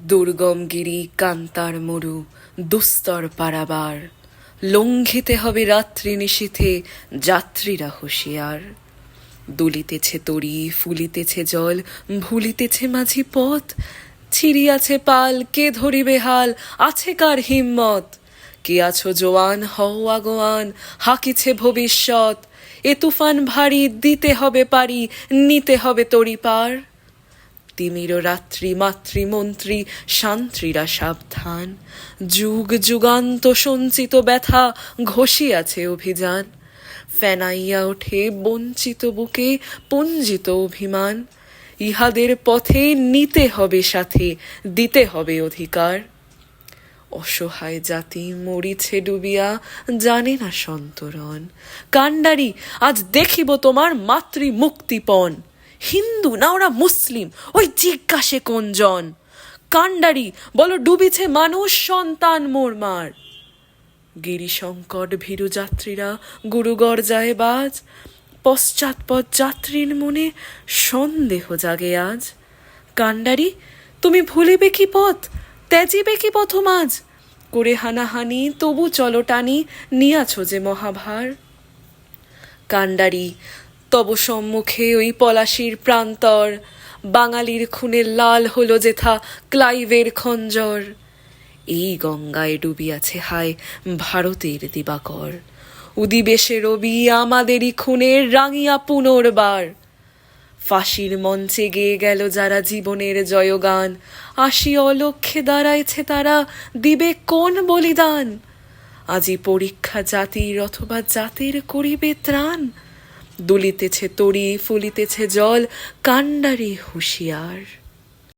দুর্গম গিরি কান্তার মরু দুস্তর পারাবার, লঙ্ঘিতে হবে রাত্রি নিশীথে যাত্রীরা হুঁশিয়ার। দুলিতেছে তরি ফুলিতেছে জল, ভুলিতেছে মাঝি পথ, ছিড়িয়াছে পাল কে ধরিবে হাল, আছে কার হিম্মত? কে আছো জোয়ান হও আগোয়ান, হাকিছে ভবিষ্যৎ, এ তুফান ভারী দিতে হবে পারি, নিতে হবে তরি পার। তিমির রাত্রি মাতৃমন্ত্রী শান্ত্রীরা সাবধান, যুগ যুগান্ত সঞ্চিত ব্যথা ঘষিয়াছে অভিযান। ফেনাইয়া ওঠে বঞ্চিত বুকে পঞ্জিত অভিমান, ইহাদের পথে নিতে হবে সাথে, দিতে হবে অধিকার। অসহায় জাতি মরিছে ডুবিয়া, জানে না সন্তরণ। কান্ডারি আজ দেখিব তোমার মাতৃ মুক্তিপণ। হিন্দু না ওরা মুসলিম, ওই জিজ্ঞাসে কোন জন? কান্ডারি বলো ডুবিছে মানুষ সন্তান মোরমার। গিরিশঙ্কট ভীরু যাত্রীরা গুরুগড় যায় বাজ, পশ্চাৎপদ যাত্রীর মনে সন্দেহ জাগে আজ। কান্ডারি তুমি ভুলিবে কি পথ, ত্যাজিবে কি পথ মাঝ? করে হানাহানি তবু চলো টানি, নিয়াছ যে মহাভার। কান্ডারি তব সম্মুখে ওই পলাশির প্রান্তর, বাঙালির খুনে লাল হলো যেথা ক্লাইভের খঞ্জর। এই গঙ্গায় ডুবিয়াছে হায় ভারতের দিবাকর, উদিবেশে রবি আমাদেরই খুনের রাঙিয়া পুনর্বার। ফাঁসির মঞ্চে গেয়ে গেল যারা জীবনের জয়গান, আসি অলক্ষ্যে দাঁড়াইছে তারা, দিবে কোন বলিদান? আজি পরীক্ষা জাতির অথবা জাতির করিবে ত্রাণ। দুলিতেছে তরি ফুলিতেছে জল, কান্ডারি হুঁশিয়ার।